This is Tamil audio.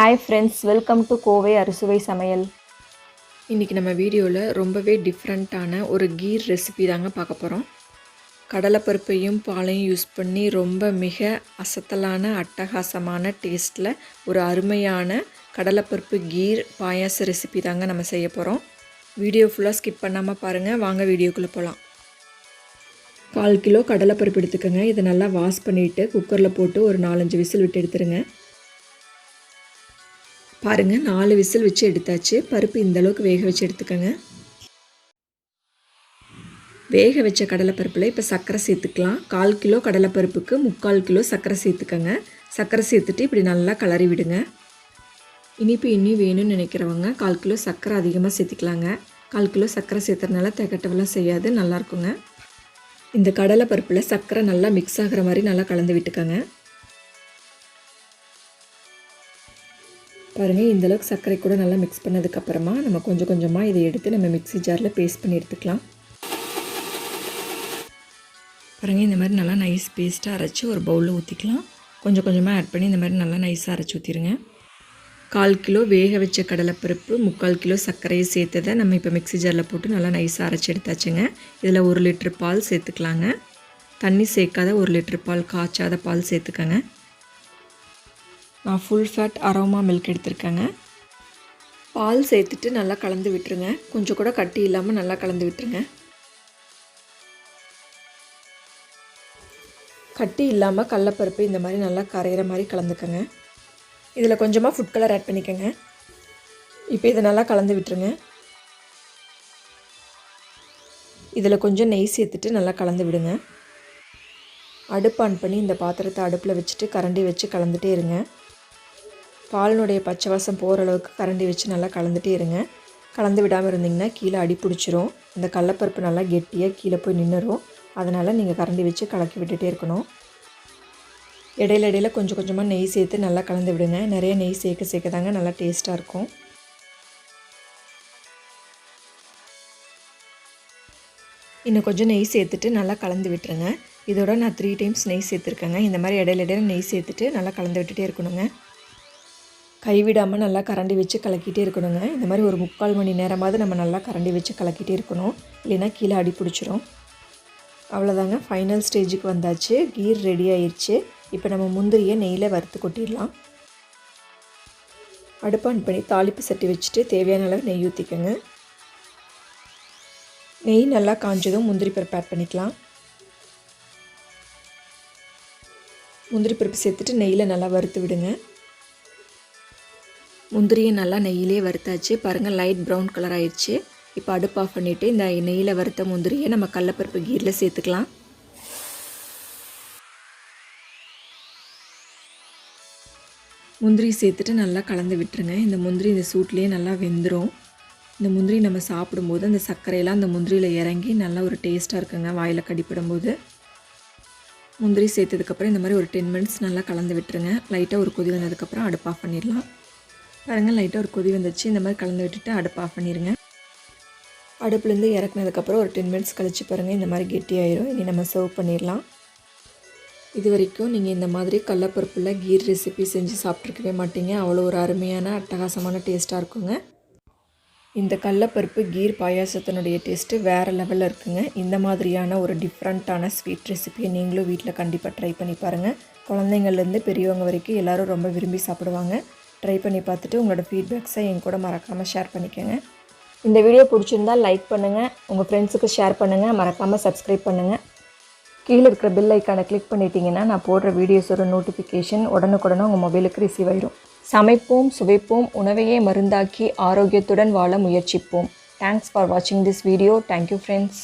Hi friends, welcome to Kovai Arusuvai Samayal. இன்றைக்கி நம்ம வீடியோவில் ரொம்பவே டிஃப்ரெண்ட்டான ஒரு கீர் ரெசிபி தாங்க பார்க்க போகிறோம். கடலைப்பருப்பையும் பாலையும் யூஸ் பண்ணி ரொம்ப மிக அசத்தலான அட்டகாசமான டேஸ்ட்டில் ஒரு அருமையான கடலைப்பருப்பு கீர் பாயாச ரெசிபி தாங்க நம்ம செய்ய போகிறோம். வீடியோ ஃபுல்லாக ஸ்கிப் பண்ணாமல் பாருங்கள். வாங்க வீடியோக்குள்ளே போகலாம். 1/4 கிலோ கடலைப்பருப்பு எடுத்துக்கோங்க. இதை நல்லா வாஷ் பண்ணிவிட்டு குக்கரில் போட்டு ஒரு 4-5 விசில் விட்டு எடுத்துருங்க. பாருங்கள், 4 விசில் வச்சு எடுத்தாச்சு. பருப்பு இந்தளவுக்கு வேக வச்சு எடுத்துக்கோங்க. வேக வச்ச கடலைப்பருப்பில் இப்போ சர்க்கரை சேர்த்துக்கலாம். 1/4 கிலோ கடலைப்பருப்புக்கு 3/4 கிலோ சர்க்கரை சேர்த்துக்கோங்க. சர்க்கரை சேர்த்துட்டு இப்படி நல்லா கிளறி விடுங்க. இனிப்பு இன்னும் வேணும்னு நினைக்கிறவங்க 1/4 கிலோ சர்க்கரை அதிகமாக சேர்த்துக்கலாங்க. 1/4 கிலோ சர்க்கரை சேர்த்துறதுனால திகட்டவெல்லாம் செய்யாது, நல்லாயிருக்குங்க. இந்த கடலைப்பருப்பில் சர்க்கரை நல்லா மிக்ஸ் ஆகிற மாதிரி நல்லா கலந்து விட்டுக்கோங்க. பாருங்கள், இந்தளவுக்கு சர்க்கரை கூட நல்லா மிக்ஸ் பண்ணதுக்கப்புறமா நம்ம கொஞ்சம் கொஞ்சமாக இதை எடுத்து நம்ம மிக்ஸி ஜாரில் பேஸ்ட் பண்ணி எடுத்துக்கலாம். பாருங்கள், இந்த மாதிரி நல்லா நைஸ் பேஸ்ட்டாக அரைச்சி ஒரு பவுலில் ஊற்றிக்கலாம். கொஞ்சம் கொஞ்சமாக ஆட் பண்ணி இந்த மாதிரி நல்லா நைஸாக அரைச்சி ஊற்றிடுங்க. 1/4 கிலோ வேக வச்ச கடலைப்பருப்பு 3/4 கிலோ சர்க்கரையை சேர்த்ததை நம்ம இப்போ மிக்ஸி ஜாரில் போட்டு நல்லா நைஸாக அரைச்சி எடுத்தாச்சுங்க. இதில் 1 லிட்டர் பால் சேர்த்துக்கலாங்க. தண்ணி சேர்க்காத 1 லிட்டர் பால், காய்ச்சாத பால் சேர்த்துக்கோங்க. நான் ஃபுல் ஃபேட் அரோமா மில்க் எடுத்துருக்கேங்க. பால் சேர்த்துட்டு நல்லா கலந்து விட்டுருங்க. கொஞ்சம் கூட கட்டி இல்லாமல் நல்லா கலந்து விட்டுருங்க. கட்டி இல்லாமல் கடலைப்பருப்பு இந்த மாதிரி நல்லா கரையிற மாதிரி கலந்துக்கோங்க. இதில் கொஞ்சமாக ஃபுட் கலர் ஆட் பண்ணிக்கோங்க. இப்போ இதை நல்லா கலந்து விட்டுருங்க. இதில் கொஞ்சம் நெய் சேர்த்துட்டு நல்லா கலந்து விடுங்க. அடுப்பு ஆன் பண்ணி இந்த பாத்திரத்தை அடுப்பில் வச்சுட்டு கரண்டி வச்சு கலந்துகிட்டே இருங்க. பாலினுடைய பச்சை வாசம் போகிற அளவுக்கு கரண்டி வச்சு நல்லா கலந்துகிட்டே இருங்க. கலந்து விடாமல் இருந்திங்கன்னா கீழே அடி பிடிச்சிரும். இந்த கடலைப்பருப்பு நல்லா கெட்டியாக கீழே போய் நின்றுடும். அதனால் நீங்கள் கரண்டி வச்சு கலக்கி விட்டுகிட்டே இருக்கணும். இடையில கொஞ்சம் கொஞ்சமாக நெய் சேர்த்து நல்லா கலந்து விடுங்க. நிறைய நெய் சேர்க்க தாங்க நல்லா டேஸ்ட்டாக இருக்கும். இன்னும் கொஞ்சம் நெய் சேர்த்துட்டு நல்லா கலந்து விட்டுருங்க. இதோட நான் 3 டைம்ஸ் நெய் சேர்த்துருக்கேங்க. இந்த மாதிரி இடையில நெய் சேர்த்துட்டு நல்லா கலந்து விட்டுட்டே இருக்கணுங்க. கைவிடாமல் நல்லா கரண்டி வச்சு கலக்கிட்டே இருக்கணுங்க. இந்த மாதிரி ஒரு 3/4 மணி நேரமாவது நம்ம நல்லா கரண்டி வச்சு கலக்கிட்டே இருக்கணும். இல்லைன்னா கீழே அடி பிடிச்சிரும். அவ்வளோதாங்க, ஃபைனல் ஸ்டேஜுக்கு வந்தாச்சு. கீர் ரெடி ஆயிடுச்சு. இப்போ நம்ம முந்திரியை நெய்யில் வறுத்து கொட்டிடலாம். அடுப்பு ஆன் பண்ணி தாளிப்பு சட்டி வச்சுட்டு தேவையான அளவு நெய் ஊற்றிக்கோங்க. நெய் நல்லா காஞ்சதும் முந்திரி பருப்பு ஆட் பண்ணிக்கலாம். முந்திரி பருப்பு சேர்த்துட்டு நெய்யில் நல்லா வறுத்து விடுங்க. முந்திரியை நல்லா நெய்யிலே வறுத்தாச்சு. பாருங்கள், லைட் ப்ரௌன் கலர் ஆயிடுச்சு. இப்போ அடுப்பு ஆஃப் பண்ணிவிட்டு இந்த நெய்யில் வறுத்த முந்திரியை நம்ம கடலைப்பருப்பு கீரில் சேர்த்துக்கலாம். முந்திரி சேர்த்துட்டு நல்லா கலந்து விட்டுருங்க. இந்த முந்திரி இந்த சூட்லேயே நல்லா வெந்துடும். இந்த முந்திரி நம்ம சாப்பிடும்போது அந்த சர்க்கரையெல்லாம் அந்த முந்திரியில் இறங்கி நல்லா ஒரு டேஸ்ட்டாக இருக்குங்க வாயில் கடிப்படும்போது. முந்திரி சேர்த்ததுக்கப்புறம் இந்த மாதிரி ஒரு 10 மினிட்ஸ் நல்லா கலந்து விட்டுருங்க. லைட்டாக ஒரு கொதி வந்ததுக்கப்புறம் அடுப்பு ஆஃப் பண்ணிடலாம். பாருங்கள், லைட்டாக ஒரு கொதி வந்துச்சு. இந்த மாதிரி கலந்து விட்டுட்டு அடுப்பு ஆஃப் பண்ணிடுங்க. அடுப்புலேருந்து இறக்குனதுக்கப்புறம் ஒரு 10 மினிட்ஸ் கழிச்சு பாருங்கள், இந்த மாதிரி கெட்டியாயிரும். இனி நம்ம சர்வ் பண்ணிடலாம். இது வரைக்கும் நீங்கள் இந்த மாதிரி கடலைப்பருப்பில் கீர் ரெசிபி செஞ்சு சாப்பிட்ருக்கவே மாட்டீங்க. அவ்வளோ ஒரு அருமையான அட்டகாசமான டேஸ்ட்டாக இருக்குங்க. இந்த கடலைப்பருப்பு கீர் பாயாசத்தினுடைய டேஸ்ட்டு வேறு லெவலில் இருக்குங்க. இந்த மாதிரியான ஒரு டிஃப்ரெண்ட்டான ஸ்வீட் ரெசிபியை நீங்களும் வீட்டில் கண்டிப்பாக ட்ரை பண்ணி பாருங்கள். குழந்தைங்கள்லேருந்து பெரியவங்க வரைக்கும் எல்லோரும் ரொம்ப விரும்பி சாப்பிடுவாங்க. ட்ரை பண்ணி பார்த்துட்டு உங்களோட ஃபீட்பேக்ஸை என் கூட மறக்காமல் ஷேர் பண்ணிக்கோங்க. இந்த வீடியோ பிடிச்சிருந்தால் லைக் பண்ணுங்கள், உங்கள் ஃப்ரெண்ட்ஸுக்கு ஷேர் பண்ணுங்கள், மறக்காமல் சப்ஸ்கிரைப் பண்ணுங்கள். கீழே இருக்கிற பெல் ஐக்கானை கிளிக் பண்ணிட்டீங்கன்னா நான் போடுற வீடியோஸோட நோட்டிஃபிகேஷன் உடனுக்குடனே உங்கள் மொபைலுக்கு ரிசீவ் ஆயிடும். சமைப்போம், சுவைப்போம், உணவையே மருந்தாக்கி ஆரோக்கியத்துடன் வாழ முயற்சிப்போம். தேங்க்ஸ் ஃபார் வாட்சிங் திஸ் வீடியோ. Thank you friends.